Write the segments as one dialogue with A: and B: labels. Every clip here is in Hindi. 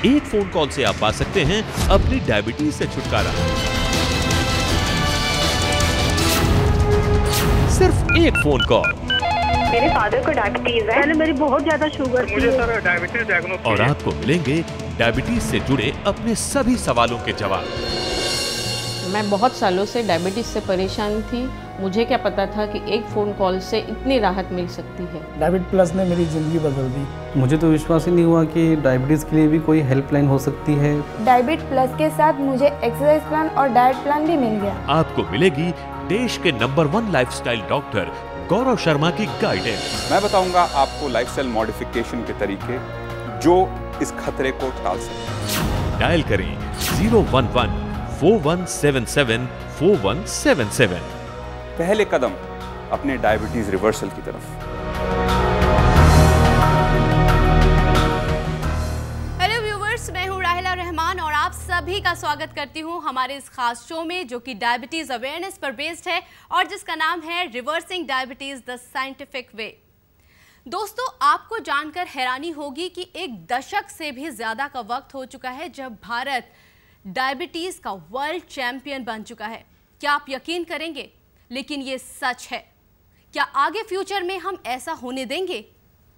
A: एक फोन कॉल से आप पा सकते हैं अपनी डायबिटीज से छुटकारा। सिर्फ एक फोन कॉल।
B: मेरे फादर को डायबिटीज है। पहले मेरी बहुत ज्यादा शुगर थी।
C: मुझे सर डायबिटीज डायग्नोस
A: और आपको मिलेंगे डायबिटीज से जुड़े अपने सभी सवालों के जवाब।
D: मैं बहुत सालों से डायबिटीज से परेशान थी। मुझे क्या पता था कि एक फ़ोन कॉल से इतनी राहत मिल सकती है।
E: डायबिट प्लस ने मेरी ज़िंदगी बदल दी।
F: मुझे तो विश्वास ही नहीं हुआ कि डायबिटीज़ के लिए भी कोई हेल्पलाइन हो सकती है।
G: डायबिट प्लस के साथ मुझे एक्सरसाइज प्लान और डाइट प्लान भी मिल गया।
A: आपको मिलेगी देश के number 1 lifestyle doctor Gaurav Sharma की गाइडेंस।
H: मैं बताऊंगा आपको लाइफस्टाइल मॉडिफिकेशन के तरीके जो इस खतरे को टाल सकते।
A: डायल करें 011 4177 4177।
H: पहले कदम अपने डायबिटीज रिवर्सल की तरफ।
I: हेलो व्यूवर्स, मैं हूं राहिला रहमान और आप सभी का स्वागत करती हूं हमारे इस खास शो में जो कि डायबिटीज अवेयरनेस पर बेस्ड है और जिसका नाम है reversing diabetes the scientific way. दोस्तों, आपको जानकर हैरानी होगी कि एक दशक से भी ज्यादा का वक्त हो चुका है जब भारत डायबिटीज का वर्ल्ड चैंपियन बन चुका है। क्या आप यकीन करेंगे, लेकिन ये सच है। क्या आगे फ्यूचर में हम ऐसा होने देंगे?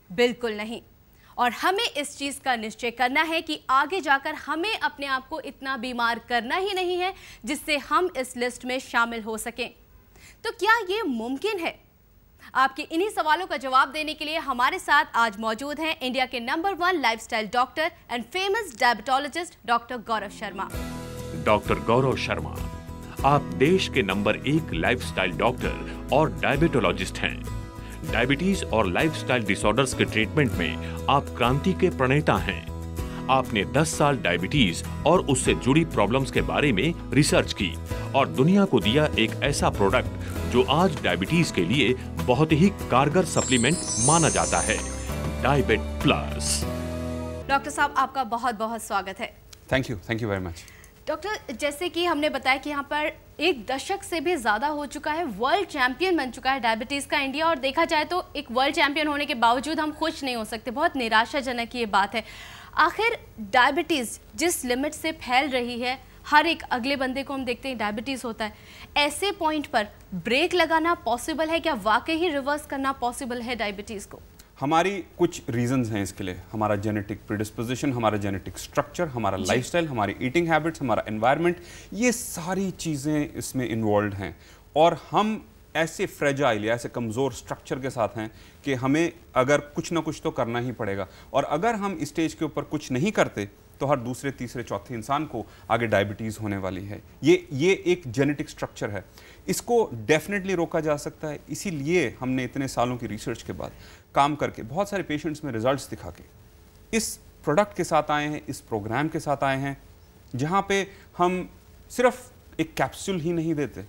I: बिल्कुल नहीं। और हमें इस चीज का निश्चय करना है कि आगे जाकर हमें अपने आप को इतना बीमार करना ही नहीं है जिससे हम इस लिस्ट में शामिल हो सकें। तो क्या ये मुमकिन है? आपके इन्हीं सवालों का जवाब देने के लिए हमारे साथ आज मौजूद हैं इंडिया के number 1 lifestyle doctor and famous diabetologist doctor Gaurav Sharma.
A: Doctor Gaurav Sharma, आप देश के नंबर 1 लाइफस्टाइल डॉक्टर और डायबिटोलॉजिस्ट हैं। डायबिटीज और लाइफस्टाइल डिसऑर्डर्स के ट्रीटमेंट में आप क्रांति के प्रणेता हैं। आपने 10 साल डायबिटीज और उससे जुड़ी प्रॉब्लम्स के बारे में रिसर्च की और दुनिया को दिया एक ऐसा प्रोडक्ट जो आज डायबिटीज के लिए बहुत ही कारगर सप्लीमेंट माना जाता है, डायबिट प्लस।
I: डॉक्टर साहब, आपका बहुत बहुत स्वागत है।
H: Thank you very much.
I: Doctor, जैसे कि हमने बताया कि यहाँ पर एक दशक से भी ज़्यादा हो चुका है, वर्ल्ड चैंपियन बन चुका है डायबिटीज़ का इंडिया। और देखा जाए तो एक वर्ल्ड चैंपियन होने के बावजूद हम खुश नहीं हो सकते। बहुत निराशाजनक ये बात है। आखिर डायबिटीज़ जिस लिमिट से फैल रही है, हर एक अगले बंदे को हम देखते हैं डायबिटीज़ होता है। ऐसे पॉइंट पर ब्रेक लगाना पॉसिबल है? क्या वाकई ही रिवर्स करना पॉसिबल है डायबिटीज़ को?
H: हमारी कुछ रीजंस हैं इसके लिए। हमारा जेनेटिक प्रीडिस्पोजिशन, हमारा जेनेटिक स्ट्रक्चर, हमारा लाइफस्टाइल, हमारी ईटिंग हैबिट्स, हमारा एनवायरनमेंट, ये सारी चीज़ें इसमें इन्वॉल्व हैं। और हम ऐसे फ्रेजाइल या ऐसे कमज़ोर स्ट्रक्चर के साथ हैं कि हमें अगर कुछ ना कुछ तो करना ही पड़ेगा। और अगर हम इस स्टेज के ऊपर कुछ नहीं करते तो हर दूसरे, तीसरे, चौथे इंसान को आगे डायबिटीज़ होने वाली है। ये एक जेनेटिक स्ट्रक्चर है। इसको डेफिनेटली रोका जा सकता है। इसीलिए हमने इतने सालों की रिसर्च के बाद काम करके बहुत सारे पेशेंट्स में रिजल्ट्स दिखा के इस प्रोडक्ट के साथ आए हैं, इस प्रोग्राम के साथ आए हैं, जहाँ पे हम सिर्फ एक कैप्सूल ही नहीं देते,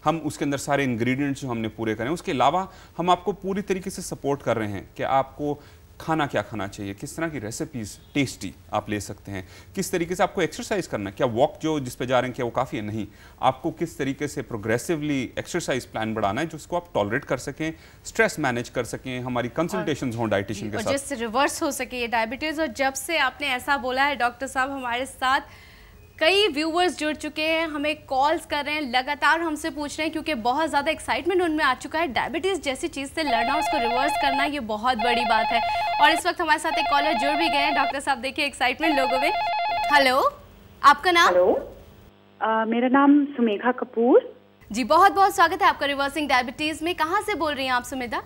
H: हम उसके अंदर सारे इंग्रेडिएंट्स जो हमने पूरे करें, उसके अलावा हम आपको पूरी तरीके से सपोर्ट कर रहे हैं कि आपको खाना क्या खाना चाहिए, किस तरह की रेसिपीज़ टेस्टी आप ले सकते हैं, किस तरीके से आपको एक्सरसाइज करना है, क्या वॉक जो जिस पे जा रहे हैं क्या वो काफ़ी है, नहीं, आपको किस तरीके से प्रोग्रेसिवली एक्सरसाइज प्लान बढ़ाना है जिसको आप टॉलरेट कर सकें, स्ट्रेस मैनेज कर सकें, हमारी कंसल्टेशंस हों डाइटिशियन के साथ,
I: जिससे रिवर्स हो सके ये डायबिटीज़। और जब से आपने ऐसा बोला है डॉक्टर साहब, हमारे साथ कई व्यूवर्स जुड़ चुके हैं, हमें कॉल्स कर रहे हैं, लगातार हमसे पूछ रहे हैं क्योंकि बहुत ज़्यादा एक्साइटमेंट उनमें आ चुका है। डायबिटीज़ जैसी चीज़ से लड़ना, उसको रिवर्स करना, ये बहुत बड़ी बात है। और इस वक्त हमारे साथ एक कॉलर जुड़ भी गए हैं। डॉक्टर साहब, देखिए एक्साइटमेंट लोगों में। हेलो, आपका नाम?
B: हेलो, मेरा नाम सुमेधा कपूर।
I: जी, बहुत बहुत स्वागत है आपका रिवर्सिंग डायबिटीज़ में। कहाँ से बोल रही हैं आप सुमेधा?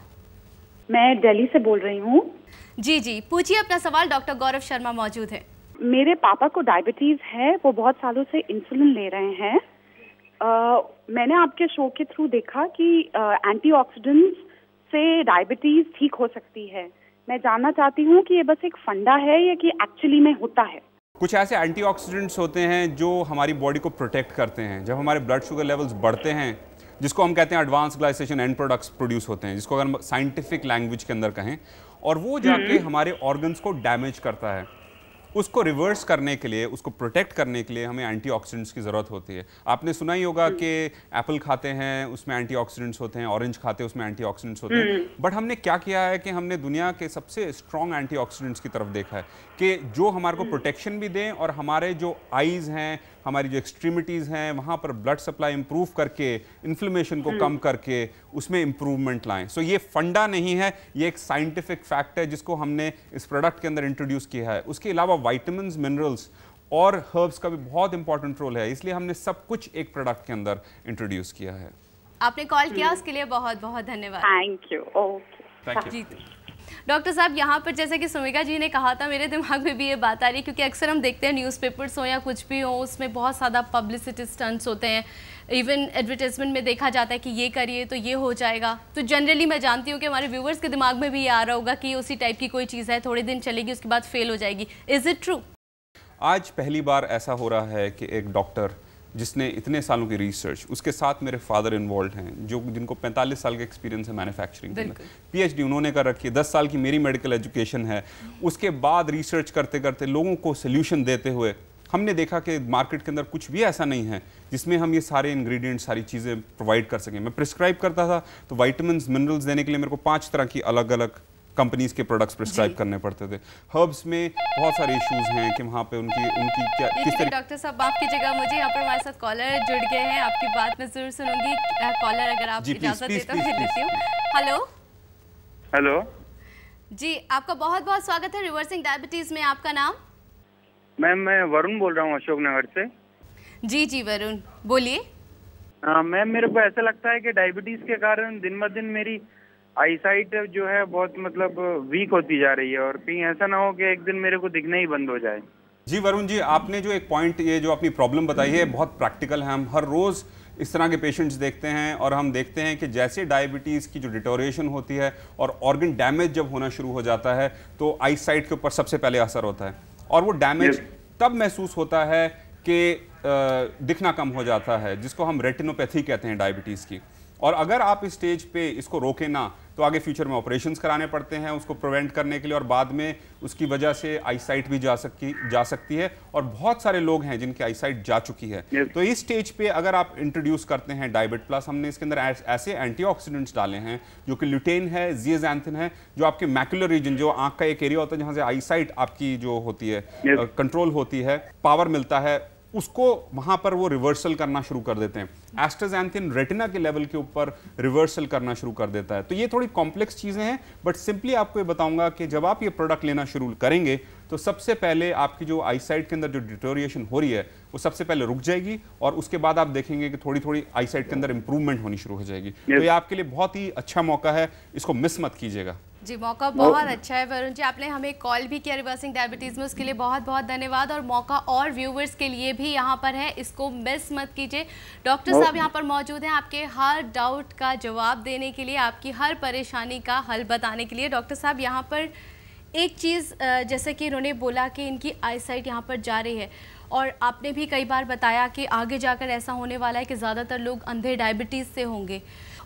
B: मैं दिल्ली से बोल रही हूँ।
I: जी, पूछिए अपना सवाल, डॉक्टर गौरव शर्मा मौजूद है।
B: मेरे पापा को डायबिटीज है, वो बहुत सालों से इंसुलिन ले रहे हैं। मैंने आपके शो के थ्रू देखा कि एंटीऑक्सीडेंट्स से डायबिटीज ठीक हो सकती है। मैं जानना चाहती हूँ कि ये बस एक फंडा है या कि एक्चुअली में होता है?
H: कुछ ऐसे एंटीऑक्सीडेंट्स होते हैं जो हमारी बॉडी को प्रोटेक्ट करते हैं। जब हमारे ब्लड शुगर लेवल्स बढ़ते हैं, जिसको हम कहते हैं एडवांस ग्लाइसेशन एंड प्रोडक्ट्स प्रोड्यूस होते हैं, जिसको अगर हम साइंटिफिक लैंग्वेज के अंदर कहें, और वो जाके हमारे ऑर्गन्स को डैमेज करता है। उसको रिवर्स करने के लिए, उसको प्रोटेक्ट करने के लिए हमें एंटीऑक्सीडेंट्स की ज़रूरत होती है। आपने सुना ही होगा कि एप्पल खाते हैं उसमें एंटीऑक्सीडेंट्स होते हैं, ऑरेंज खाते हैं उसमें एंटीऑक्सीडेंट्स होते हैं, बट हमने क्या किया है कि हमने दुनिया के सबसे स्ट्रॉन्ग एंटीऑक्सीडेंट्स की तरफ देखा है कि जो हमारे को प्रोटेक्शन भी दें और हमारे जो आईज़ हैं, हमारी जो एक्सट्रीमिटीज़ हैं, वहाँ पर ब्लड सप्लाई इंप्रूव करके, इन्फ्लेमेशन को कम करके उसमें इंप्रूवमेंट लाएं। सो ये फंडा नहीं है, ये एक साइंटिफिक फैक्ट है जिसको हमने इस प्रोडक्ट के अंदर इंट्रोड्यूस किया है। उसके अलावा विटामिन्स, मिनरल्स और हर्ब्स का भी बहुत इंपॉर्टेंट रोल है, इसलिए हमने सब कुछ एक प्रोडक्ट के अंदर इंट्रोड्यूस किया है।
I: आपने कॉल किया उसके लिए बहुत बहुत धन्यवाद।
B: Thank you. Okay,
H: thank you.
I: Doctor साहब, यहाँ पर जैसे कि सुमिका जी ने कहा था, मेरे दिमाग में भी ये बात आ रही है, क्योंकि अक्सर हम देखते हैं न्यूज़पेपर्स हो या कुछ भी हो, उसमें बहुत ज़्यादा पब्लिसिटी स्टंट्स होते हैं। इवन एडवर्टाइजमेंट में देखा जाता है कि ये करिए तो ये हो जाएगा। तो जनरली मैं जानती हूँ कि हमारे व्यूवर्स के दिमाग में भी ये आ रहा होगा कि उसी टाइप की कोई चीज़ है, थोड़े दिन चलेगी उसके बाद फेल हो जाएगी। Is it true?
H: आज पहली बार ऐसा हो रहा है कि एक डॉक्टर जिसने इतने सालों की रिसर्च, उसके साथ मेरे फादर इन्वॉल्व हैं, जो जिनको 45 साल का एक्सपीरियंस है मैन्युफैक्चरिंग के अंदर, पीएचडी उन्होंने कर रखी है, 10 साल की मेरी मेडिकल एजुकेशन है। उसके बाद रिसर्च करते करते लोगों को सोल्यूशन देते हुए हमने देखा कि मार्केट के अंदर कुछ भी ऐसा नहीं है जिसमें हम ये सारे इंग्रेडिएंट्स, सारी चीज़ें प्रोवाइड कर सकें। मैं प्रिस्क्राइब करता था तो विटामिन्स, मिनरल्स देने के लिए मेरे को 5 तरह की अलग अलग कंपनीज के प्रोडक्ट्स प्रिस्क्राइब करने पड़ते थे। हर्ब्स में बहुत सारे इश्यूज हैं कि वहाँ पे उनकी क्या किस तरह।
I: डॉक्टर साहब माफ कीजिएगा, मुझे यहाँ पर हमारे साथ कॉलर जुड़ गए हैं, आपकी बात मैं जरूर सुनूंगी। कॉलर अगर आप इजाजत दें तो मैं लेती हूँ। हेलो
C: हेलो
I: जी, आपका बहुत बहुत स्वागत है रिवर्सिंग डायबिटीज में। आपका नाम?
C: मैम मैं वरुण बोल रहा हूँ अशोकनगर से।
I: जी जी वरुण, बोलिए।
C: मैम मेरे को ऐसा लगता है कि डायबिटीज के कारण दिन ब दिन मेरी आईसाइट जो है बहुत मतलब वीक होती जा रही है, और कहीं ऐसा ना हो कि एक दिन मेरे को दिखना ही बंद हो जाए।
H: जी वरुण जी, आपने जो एक पॉइंट, ये जो अपनी प्रॉब्लम बताई है बहुत प्रैक्टिकल है। हम हर रोज़ इस तरह के पेशेंट्स देखते हैं और हम देखते हैं कि जैसे डायबिटीज़ की जो डिटोरेशन होती है और ऑर्गन डैमेज जब होना शुरू हो जाता है तो आईसाइट के ऊपर सबसे पहले असर होता है, और वो डैमेज तब महसूस होता है कि दिखना कम हो जाता है, जिसको हम रेटिनोपैथी कहते हैं डायबिटीज़ की। और अगर आप इस स्टेज पे इसको रोकें ना तो आगे फ्यूचर में ऑपरेशंस कराने पड़ते हैं उसको प्रिवेंट करने के लिए, और बाद में उसकी वजह से आईसाइट भी जा सकती है, और बहुत सारे लोग हैं जिनकी आईसाइट जा चुकी है। तो इस स्टेज पे अगर आप इंट्रोड्यूस करते हैं डायबिट प्लस, हमने इसके अंदर ऐसे एंटीऑक्सीडेंट्स डाले हैं जो कि ल्यूटेन है, ज़ियाज़ैंथिन है, जो आपके मैकुलर रीजन, जो आंख का एक एरिया होता है जहाँ से आईसाइट आपकी जो होती है कंट्रोल होती है, पावर मिलता है, उसको वहां पर वो रिवर्सल करना शुरू कर देते हैं। एस्टाज़ैंथिन रेटिना के लेवल के ऊपर रिवर्सल करना शुरू कर देता है। तो ये थोड़ी कॉम्प्लेक्स चीज़ें हैं, बट सिंपली आपको ये बताऊंगा कि जब आप ये प्रोडक्ट लेना शुरू करेंगे तो सबसे पहले आपकी जो आईसाइट के अंदर जो डिटोरिएशन हो रही है वो सबसे पहले रुक जाएगी, और उसके बाद आप देखेंगे कि थोड़ी थोड़ी आईसाइट के अंदर इंप्रूवमेंट होनी शुरू हो जाएगी। तो ये आपके लिए बहुत ही अच्छा मौका है, इसको मिस मत कीजिएगा।
I: जी, मौका बहुत अच्छा है वरुण जी। आपने हमें कॉल भी किया रिवर्सिंग डायबिटीज़ में, उसके लिए बहुत बहुत धन्यवाद। और मौका और व्यूवर्स के लिए भी यहाँ पर है, इसको मिस मत कीजिए। डॉक्टर साहब यहाँ पर मौजूद हैं आपके हर डाउट का जवाब देने के लिए, आपकी हर परेशानी का हल बताने के लिए। डॉक्टर साहब यहाँ पर एक चीज़ जैसे कि इन्होंने बोला कि इनकी आईसाइट यहाँ पर जा रही है, और आपने भी कई बार बताया कि आगे जाकर ऐसा होने वाला है कि ज़्यादातर लोग अंधे डायबिटीज़ से होंगे।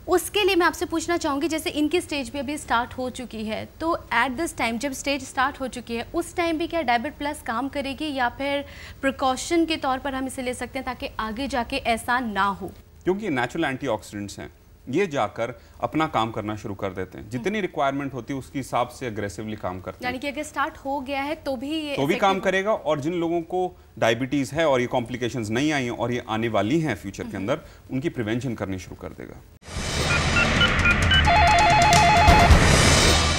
I: उसके लिए मैं आपसे पूछना चाहूँगी, जैसे इनकी स्टेज भी अभी स्टार्ट हो चुकी है, तो एट दिस टाइम जब स्टेज स्टार्ट हो चुकी है उस टाइम भी क्या डायबिट प्लस काम करेगी, या फिर प्रिकॉशन के तौर पर हम इसे ले सकते हैं ताकि आगे जाके ऐसा ना हो?
H: क्योंकि नेचुरल एंटीऑक्सीडेंट्स हैं, ये जाकर अपना काम करना शुरू कर देते हैं, जितनी रिक्वायरमेंट होती है उसके हिसाब से अग्रेसिवली काम करते हैं।
I: यानी कि अगर स्टार्ट हो गया है तो भी ये
H: काम करेगा, और जिन लोगों को डायबिटीज़ है और ये कॉम्प्लिकेशंस नहीं आई हैं और ये आने वाली हैं फ्यूचर के अंदर, उनकी प्रिवेंशन करनी शुरू कर देगा।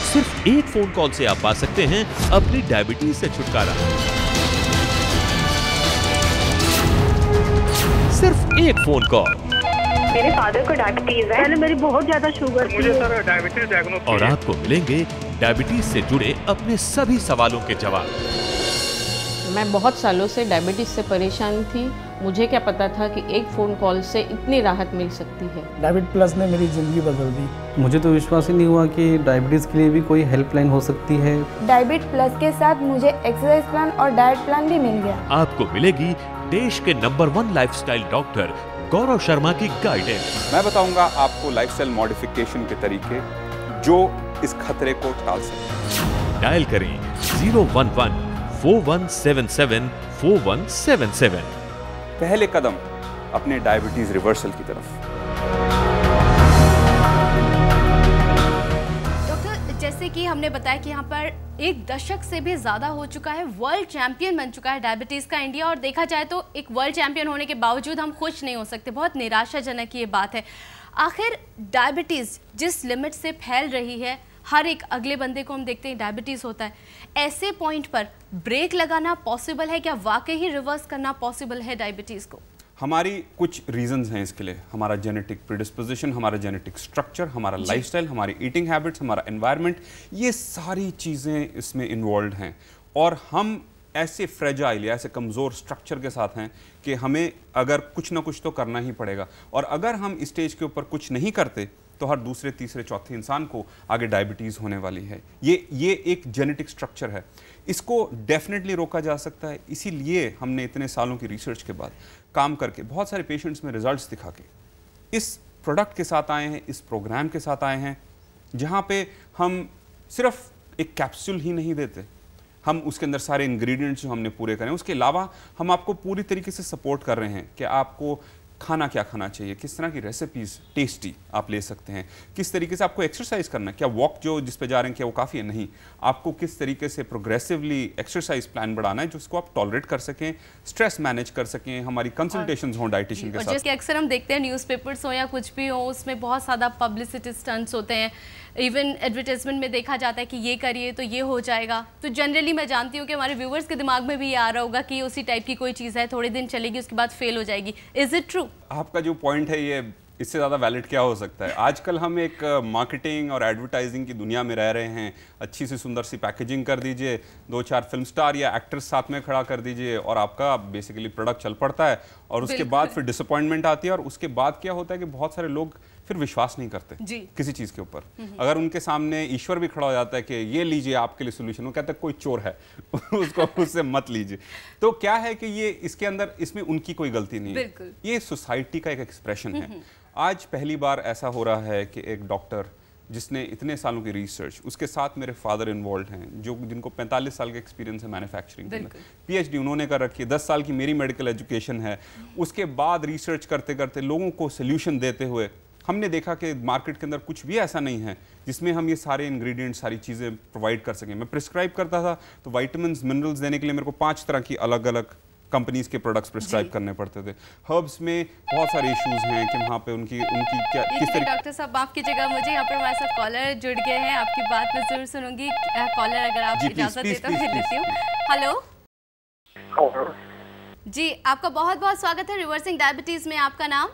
A: सिर्फ एक फोन कॉल से आप पा सकते हैं अपनी डायबिटीज से छुटकारा। सिर्फ एक फोन कॉल।
B: मेरे फादर को डायबिटीज है, पहले मेरी बहुत ज्यादा शुगर थी।
C: मुझे सर डायबिटीज डायग्नोस
A: और आपको मिलेंगे डायबिटीज से जुड़े अपने सभी सवालों के जवाब।
D: मैं बहुत सालों से डायबिटीज़ से परेशान थी, मुझे क्या पता था कि एक फ़ोन कॉल से इतनी राहत मिल सकती है।
E: डायबिट प्लस ने मेरी ज़िंदगी बदल दी।
F: मुझे तो विश्वास ही नहीं हुआ कि डायबिटीज़ के लिए भी कोई हेल्पलाइन हो सकती है।
G: डायबिट प्लस के साथ मुझे एक्सरसाइज प्लान और डाइट प्लान भी मिल गया।
A: आपको मिलेगी देश के number 1 lifestyle doctor Gaurav Sharma की गाइडेंस।
H: मैं बताऊंगा आपको लाइफस्टाइल मॉडिफिकेशन के तरीके जो इस खतरे को टाल सकते हैं।
A: डायल करें 011 41774177।
H: पहले कदम अपने डायबिटीज रिवर्सल की तरफ।
I: डॉक्टर, जैसे कि हमने बताया कि यहाँ पर 1 दशक से भी ज़्यादा हो चुका है, वर्ल्ड चैंपियन बन चुका है डायबिटीज़ का इंडिया, और देखा जाए तो एक वर्ल्ड चैंपियन होने के बावजूद हम खुश नहीं हो सकते। बहुत निराशाजनक ये बात है। आखिर डायबिटीज़ जिस लिमिट से फैल रही है, हर एक अगले बंदे को हम देखते हैं डायबिटीज़ होता है, ऐसे पॉइंट पर ब्रेक लगाना पॉसिबल है क्या? वाकई ही रिवर्स करना पॉसिबल है डायबिटीज़ को?
H: हमारी कुछ रीजंस हैं इसके लिए। हमारा जेनेटिक प्रिडिस्पोजिशन, हमारा जेनेटिक स्ट्रक्चर, हमारा लाइफस्टाइल, हमारी ईटिंग हैबिट्स, हमारा एनवायरनमेंट, ये सारी चीज़ें इसमें इन्वॉल्व हैं। और हम ऐसे फ्रेजाइल या ऐसे कमज़ोर स्ट्रक्चर के साथ हैं कि हमें अगर कुछ ना कुछ तो करना ही पड़ेगा। और अगर हम इस स्टेज के ऊपर कुछ नहीं करते तो हर दूसरे, तीसरे, चौथे इंसान को आगे डायबिटीज़ होने वाली है। ये एक जेनेटिक स्ट्रक्चर है, इसको डेफिनेटली रोका जा सकता है। इसीलिए हमने इतने सालों की रिसर्च के बाद काम करके बहुत सारे पेशेंट्स में रिजल्ट्स दिखा के इस प्रोडक्ट के साथ आए हैं, इस प्रोग्राम के साथ आए हैं, जहाँ पे हम सिर्फ एक कैप्सूल ही नहीं देते, हम उसके अंदर सारे इंग्रेडिएंट्स जो हमने पूरे करें, उसके अलावा हम आपको पूरी तरीके से सपोर्ट कर रहे हैं कि आपको खाना क्या खाना चाहिए, किस तरह की रेसिपीज़ टेस्टी आप ले सकते हैं, किस तरीके से आपको एक्सरसाइज करना है, क्या वॉक जो जिस पे जा रहे हैं क्या वो काफ़ी है, नहीं, आपको किस तरीके से प्रोग्रेसिवली एक्सरसाइज प्लान बढ़ाना है जिसको आप टॉलरेट कर सकें, स्ट्रेस मैनेज कर सकें, हमारी कंसल्टेशंस हों डाइटिशियन के साथ।
I: जैसे अक्सर हम देखते हैं न्यूज़पेपर्स हो या कुछ भी हो, उसमें बहुत ज़्यादा पब्लिसिटी स्टंट्स होते हैं, इवन एडवर्टाइजमेंट में देखा जाता है कि ये करिए तो ये हो जाएगा। तो जनरली मैं जानती हूँ कि हमारे व्यूवर्स के दिमाग में भी ये आ रहा होगा कि उसी टाइप की कोई चीज़ है, थोड़े दिन चलेगी उसके बाद फेल हो जाएगी। Is it true?
H: आपका जो पॉइंट है ये इससे ज़्यादा वैलिड क्या हो सकता है। आजकल हम एक मार्केटिंग और एडवर्टाइजिंग की दुनिया में रह रहे हैं। अच्छी सी सुंदर सी पैकेजिंग कर दीजिए, 2-4 फिल्म स्टार या एक्टर्स साथ में खड़ा कर दीजिए और आपका बेसिकली प्रोडक्ट चल पड़ता है। और उसके बाद फिर डिसअपॉइंटमेंट आती है और उसके बाद क्या होता है कि बहुत सारे लोग फिर विश्वास नहीं करते किसी चीज़ के ऊपर। अगर उनके सामने ईश्वर भी खड़ा हो जाता है कि ये लीजिए आपके लिए सोल्यूशन, वो कहता है कोई चोर है उसको उससे मत लीजिए। तो क्या है कि ये इसके अंदर इसमें उनकी कोई गलती नहीं है, ये सोसाइटी का एक एक्सप्रेशन है। आज पहली बार ऐसा हो रहा है कि एक डॉक्टर जिसने इतने सालों की रिसर्च, उसके साथ मेरे फादर इन्वॉल्व हैं जो जिनको 45 साल का एक्सपीरियंस है मैन्युफैक्चरिंग के अंदर, पीएचडी उन्होंने कर रखी है, 10 साल की मेरी मेडिकल एजुकेशन है। उसके बाद रिसर्च करते करते लोगों को सोल्यूशन देते हुए हमने देखा कि मार्केट के अंदर कुछ भी ऐसा नहीं है जिसमें हम ये सारे इंग्रेडिएंट्स, सारी चीज़ें प्रोवाइड कर सकें। मैं प्रिस्क्राइब करता था तो विटामिन्स, मिनरल्स देने के लिए मेरे को 5 तरह की अलग अलग कंपनीज के प्रोडक्ट्स प्रिस्क्राइब करने पड़ते थे। हर्ब्स में बहुत सारे इश्यूज हैं कि वहाँ पे उनकी क्या किस तरीके।
I: डॉक्टर साहब माफ कीजिएगा, मुझे यहाँ पर हमारे साथ कॉलर जुड़ गए हैं, आपकी बात मैं जरूर सुनूंगी। कॉलर अगर आप इजाजत दें तो मैं लेती हूँ। हेलो जी, आपका बहुत बहुत स्वागत है रिवर्सिंग डायबिटीज में। आपका नाम?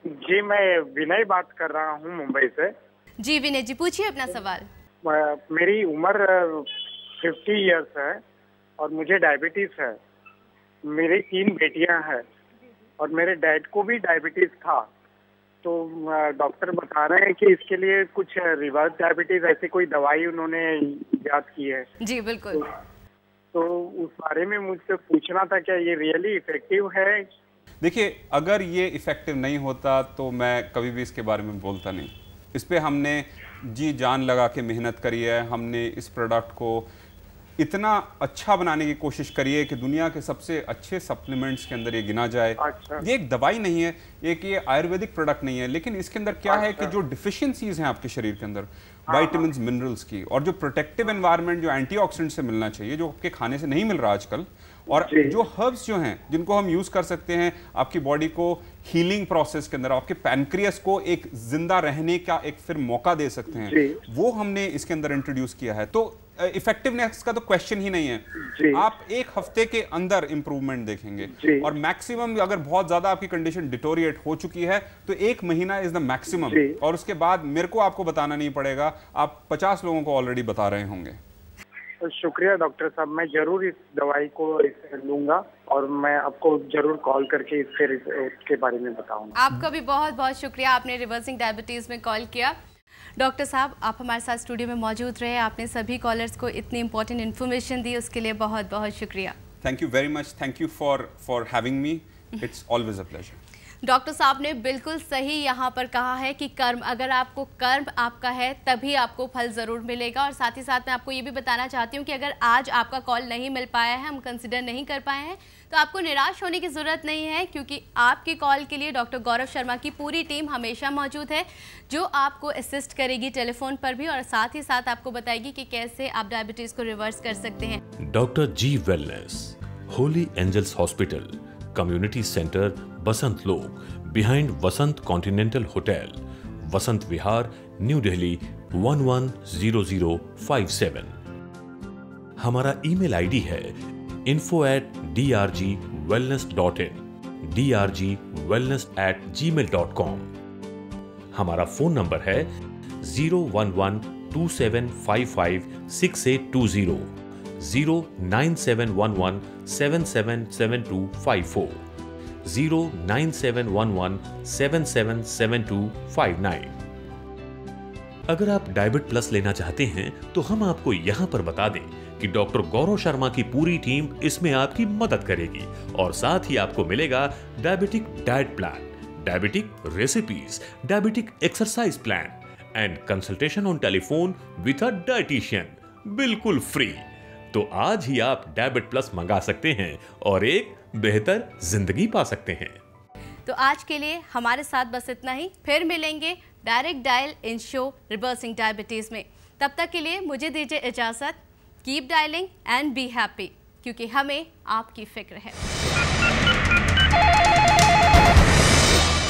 J: जी मैं विनय बात कर रहा हूँ मुंबई से।
I: जी विनय जी, पूछिए अपना सवाल।
J: मेरी उम्र 50 इयर्स है और मुझे डायबिटीज है। मेरी 3 बेटियां हैं और मेरे डैड को भी डायबिटीज था। तो डॉक्टर बता रहे हैं कि इसके लिए कुछ रिवर्स डायबिटीज ऐसी कोई दवाई उन्होंने इजाद की है।
I: जी बिल्कुल।
J: तो उस बारे में मुझसे पूछना था, क्या ये रियली इफेक्टिव है?
H: देखिए, अगर ये इफेक्टिव नहीं होता तो मैं कभी भी इसके बारे में बोलता नहीं। इस पे हमने जी जान लगा के मेहनत करी है। हमने इस प्रोडक्ट को इतना अच्छा बनाने की कोशिश करी है कि दुनिया के सबसे अच्छे सप्लीमेंट्स के अंदर ये गिना जाए।
J: अच्छा।
H: ये एक दवाई नहीं है, एक ये आयुर्वेदिक प्रोडक्ट नहीं है, लेकिन इसके अंदर क्या है कि जो डिफिशियंसीज हैं आपके शरीर के अंदर विटामिन्स, मिनरल्स की, और जो प्रोटेक्टिव एनवायरनमेंट जो एंटीऑक्सीडेंट से मिलना चाहिए, जो आपके खाने से नहीं मिल रहा आजकल, और जो हर्ब्स जो हैं जिनको हम यूज कर सकते हैं आपकी बॉडी को हीलिंग प्रोसेस के अंदर, आपके पैनक्रियास को एक जिंदा रहने का एक फिर मौका दे सकते हैं, वो हमने इसके अंदर इंट्रोड्यूस किया है। तो इफेक्टिवनेस का तो क्वेश्चन ही नहीं है। आप 1 हफ्ते के अंदर इंप्रूवमेंट देखेंगे और मैक्सिमम अगर बहुत ज्यादा आपकी कंडीशन डिटोरिएट हो चुकी है तो 1 महीना इज द मैक्सिमम, और उसके बाद मेरे को आपको बताना नहीं पड़ेगा, आप 50 लोगों को ऑलरेडी बता रहे होंगे।
J: तो शुक्रिया डॉक्टर साहब, मैं जरूर इस दवाई को लूंगा और मैं आपको जरूर कॉल करके इसके बारे में बताऊंगा।
I: आपका भी बहुत बहुत शुक्रिया, आपने रिवर्सिंग डायबिटीज में कॉल किया। डॉक्टर साहब, आप हमारे साथ स्टूडियो में मौजूद रहे, आपने सभी कॉलर्स को इतनी इंपॉर्टेंट इन्फॉर्मेशन दी, उसके लिए बहुत बहुत शुक्रिया।
H: Thank you very much, thank you for having me, it's always a pleasure.
I: Doctor साहब ने बिल्कुल सही यहाँ पर कहा है कि कर्म, अगर आपको कर्म आपका है तभी आपको फल ज़रूर मिलेगा। और साथ ही साथ मैं आपको ये भी बताना चाहती हूँ कि अगर आज आपका कॉल नहीं मिल पाया है, हम कंसिडर नहीं कर पाए हैं, तो आपको निराश होने की ज़रूरत नहीं है, क्योंकि आपके कॉल के लिए डॉक्टर गौरव शर्मा की पूरी टीम हमेशा मौजूद है, जो आपको असिस्ट करेगी टेलीफोन पर भी, और साथ ही साथ आपको बताएगी कि कैसे आप डायबिटीज़ को रिवर्स कर सकते हैं।
A: Doctor G Wellness, Holy Angels Hospital, Community Centre, Basant Lok, behind Vasant Continental Hotel, Vasant Vihar, New Delhi 110057। हमारा ईमेल आईडी है info@drgwellness.in, drgwellness@gmail.com। हमारा फोन नंबर है 01127556820, 09711777254, 09711777259। अगर आप डायबिट प्लस लेना चाहते हैं तो हम आपको यहां पर बता दें कि डॉक्टर गौरव शर्मा की पूरी टीम इसमें आपकी मदद करेगी, और साथ ही आपको मिलेगा diabetic diet plan, diabetic recipes, diabetic exercise plan and consultation on telephone with a dietitian, बिल्कुल फ्री। तो आज ही आप डायबिट प्लस मंगा सकते हैं और एक बेहतर जिंदगी पा सकते हैं।
I: तो आज के लिए हमारे साथ बस इतना ही, फिर मिलेंगे direct dial in show reversing diabetes में। तब तक के लिए मुझे दीजिए इजाजत। Keep dialing and be happy, क्योंकि हमें आपकी फिक्र है।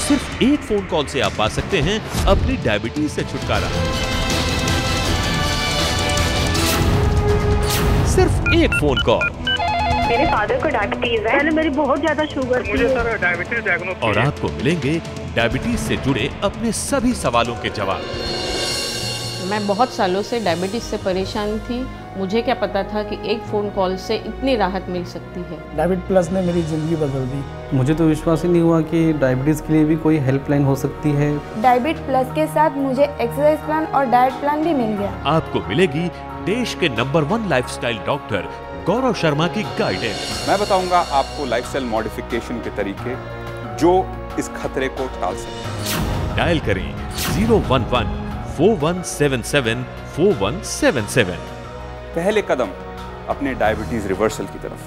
A: सिर्फ एक फोन कॉल से आप पा सकते हैं अपनी डायबिटीज से छुटकारा। सिर्फ एक फोन कॉल।
K: मेरे फादर को डायबिटीज है, पहले मेरी बहुत ज्यादा शुगर थी।
C: मुझे सर डायबिटीज डायग्नोस
A: और आपको मिलेंगे डायबिटीज से जुड़े अपने सभी सवालों के जवाब।
D: मैं बहुत सालों से डायबिटीज़ से परेशान थी, मुझे क्या पता था कि एक फ़ोन कॉल से इतनी राहत मिल सकती है।
E: डायबिट प्लस ने मेरी ज़िंदगी बदल दी।
F: मुझे तो विश्वास ही नहीं हुआ कि डायबिटीज़ के लिए भी कोई हेल्पलाइन हो सकती है।
G: डायबिट प्लस के साथ मुझे एक्सरसाइज प्लान और डाइट प्लान भी मिल गया।
A: आपको मिलेगी देश के number 1 lifestyle doctor Gaurav Sharma की गाइडेंस।
H: मैं बताऊंगा आपको लाइफस्टाइल मॉडिफिकेशन के तरीके जो इस खतरे को टाल सकते हैं।
A: डायल करें 01141774177।
H: पहले कदम अपने डायबिटीज रिवर्सल की तरफ।